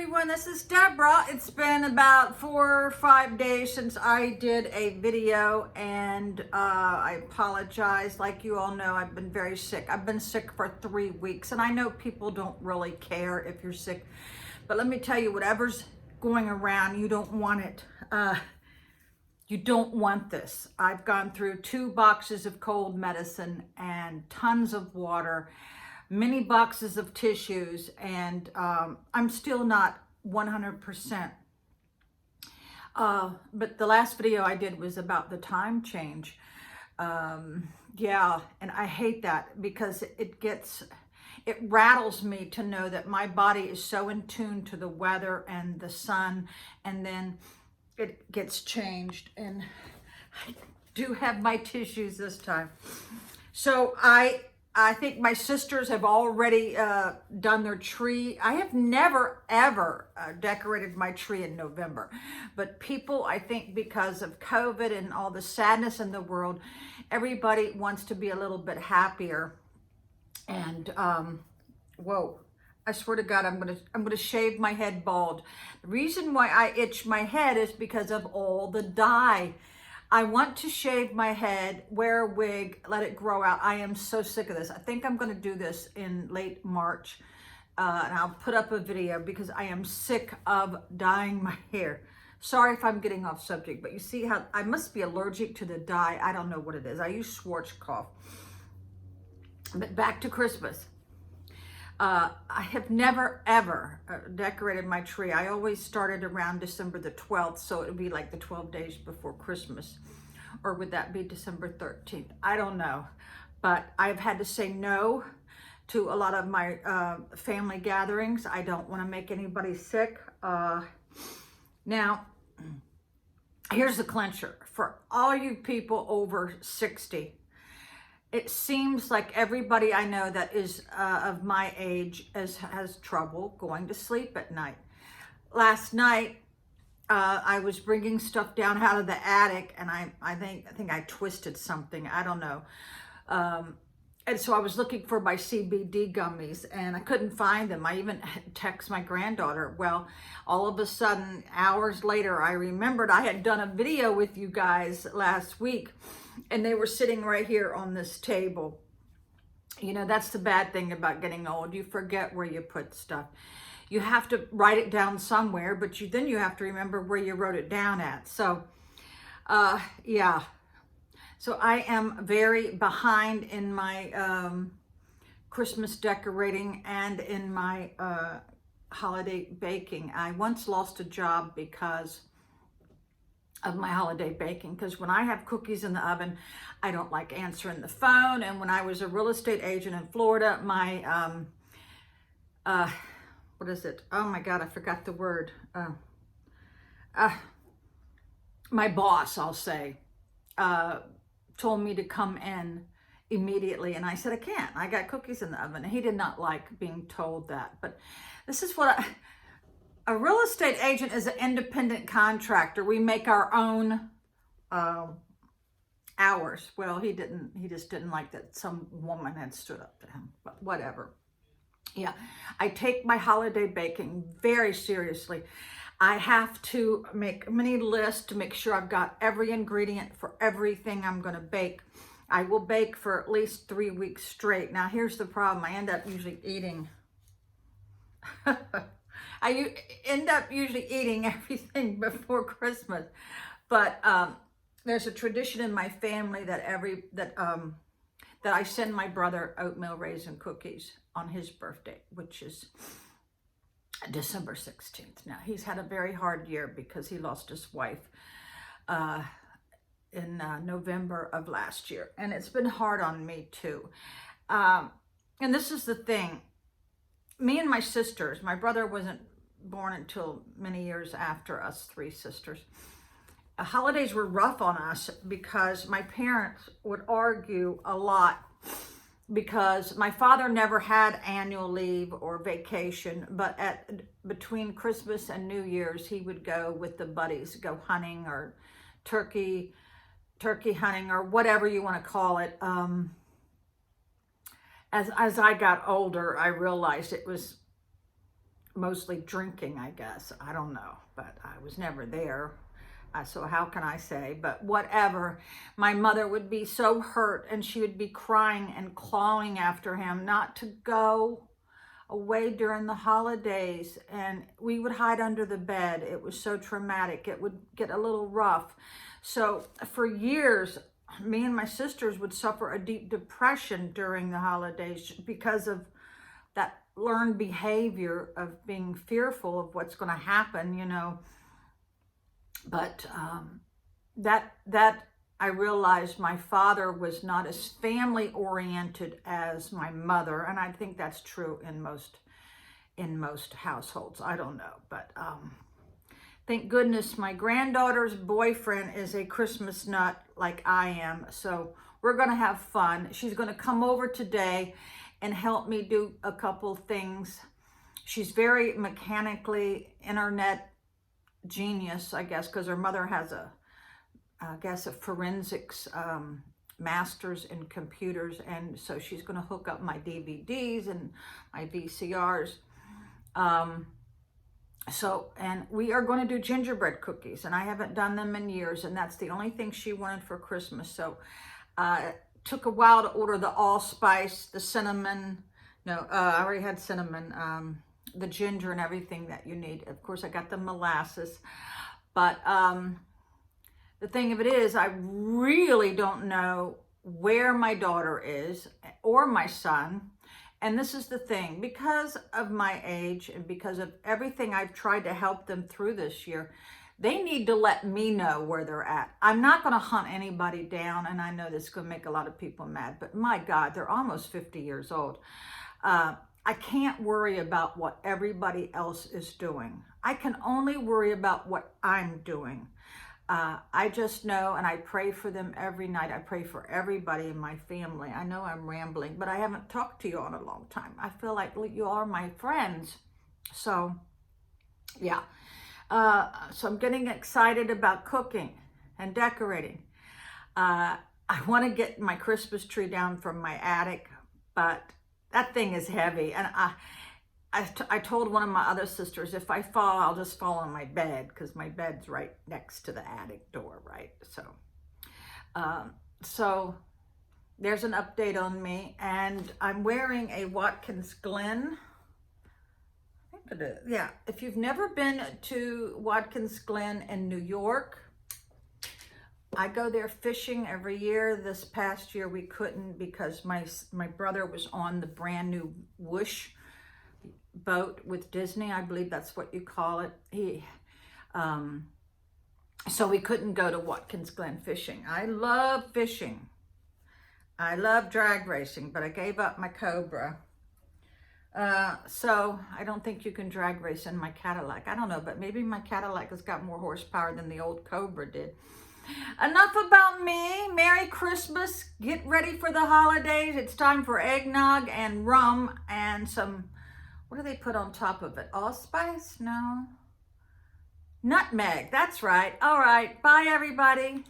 everyone, this is Deborah. It's been about 4 or 5 days since I did a video, and I apologize. Like you all know, I've been very sick. I've been sick for 3 weeks, and I know people don't really care if you're sick, but let me tell you, whatever's going around, you don't want it. You don't want this. I've gone through 2 boxes of cold medicine and tons of water, many boxes of tissues, and I'm still not 100%. But the last video I did was about the time change. Yeah, and I hate that because it rattles me to know that my body is so in tune to the weather and the sun, and then it gets changed, and I do have my tissues this time. So I think my sisters have already done their tree. I have never, ever decorated my tree in November. But people, I think because of COVID and all the sadness in the world, everybody wants to be a little bit happier. And, whoa, I swear to God, I'm gonna shave my head bald. The reason why I itch my head is because of all the dye. I want to shave my head, wear a wig, let it grow out. I am so sick of this. I think I'm going to do this in late March, and I'll put up a video because I am sick of dyeing my hair. Sorry if I'm getting off subject, but you see how I must be allergic to the dye. I don't know what it is. I use Schwarzkopf. But back to Christmas. I have never, ever decorated my tree. I always started around December the 12th, so it would be like the 12 days before Christmas. Or would that be December 13th? I don't know. But I've had to say no to a lot of my family gatherings. I don't want to make anybody sick. Now, here's the clincher. For all you people over 60, it seems like everybody I know that is of my age has trouble going to sleep at night. Last night, I was bringing stuff down out of the attic, and I think I twisted something. I don't know. And so I was looking for my CBD gummies, and I couldn't find them. I even text my granddaughter. Well, all of a sudden, hours later, I remembered I had done a video with you guys last week, and they were sitting right here on this table. You know, that's the bad thing about getting old. You forget where you put stuff. You have to write it down somewhere, but then you have to remember where you wrote it down at. So, yeah. So I am very behind in my Christmas decorating and in my holiday baking. I once lost a job because of my holiday baking, because when I have cookies in the oven, I don't like answering the phone. And when I was a real estate agent in Florida, my what is it? Oh my God, I forgot the word. My boss, I'll say, told me to come in immediately, and I said I can't. I got cookies in the oven. And he did not like being told that. But this is what a real estate agent is an independent contractor. We make our own hours. Well, he just didn't like that some woman had stood up to him, but whatever. Yeah, I take my holiday baking very seriously. I have to make a mini list to make sure I've got every ingredient for everything I'm going to bake. I will bake for at least 3 weeks straight. Now, here's the problem. I end up usually eating everything before Christmas, but there's a tradition in my family that that I send my brother oatmeal raisin cookies on his birthday, which is December 16th. Now, he's had a very hard year because he lost his wife in November of last year, and it's been hard on me too. And this is the thing. Me and my sisters, my brother wasn't born until many years after us 3 sisters. Holidays were rough on us because my parents would argue a lot, because my father never had annual leave or vacation, but between Christmas and New Year's, he would go with the buddies, go hunting or turkey hunting or whatever you want to call it. As I got older, I realized it was mostly drinking, I guess. I don't know, but I was never there. So how can I say? But whatever. My mother would be so hurt, and she would be crying and clawing after him not to go away during the holidays, and we would hide under the bed. It was so traumatic. It would get a little rough. So for years, me and my sisters would suffer a deep depression during the holidays because of that learned behavior of being fearful of what's going to happen, you know. But that I realized my father was not as family oriented as my mother, and I think that's true in most households. I don't know, but thank goodness my granddaughter's boyfriend is a Christmas nut like I am, so we're gonna have fun. She's gonna come over today and help me do a couple things. She's very mechanically internet genius, I guess, because her mother has a forensics master's in computers, and so she's going to hook up my DVDs and my VCRs. And we are going to do gingerbread cookies, and I haven't done them in years, and that's the only thing she wanted for Christmas. So it took a while to order the allspice, the cinnamon. No, I already had cinnamon. The ginger and everything that you need. Of course, I got the molasses, but the thing of it is, I really don't know where my daughter is or my son. And this is the thing, because of my age and because of everything I've tried to help them through this year, they need to let me know where they're at. I'm not going to hunt anybody down, and I know this is going to make a lot of people mad, but my God, they're almost 50 years old. I can't worry about what everybody else is doing. I can only worry about what I'm doing. I just know, and I pray for them every night. I pray for everybody in my family. I know I'm rambling, but I haven't talked to you in a long time. I feel like you are my friends. So, yeah. So I'm getting excited about cooking and decorating. I want to get my Christmas tree down from my attic, but that thing is heavy, and I told one of my other sisters, if I fall, I'll just fall on my bed, because my bed's right next to the attic door, right? So there's an update on me, and I'm wearing a Watkins Glen. I think it is. Yeah, if you've never been to Watkins Glen in New York, I go there fishing every year. This past year we couldn't because my brother was on the brand new Whoosh boat with Disney. I believe that's what you call it. So we couldn't go to Watkins Glen fishing. I love fishing. I love drag racing, but I gave up my Cobra. So I don't think you can drag race in my Cadillac. I don't know, but maybe my Cadillac has got more horsepower than the old Cobra did. Enough about me. Merry Christmas. Get ready for the holidays. It's time for eggnog and rum and some, what do they put on top of it? Allspice? No. Nutmeg. That's right. All right. Bye, everybody.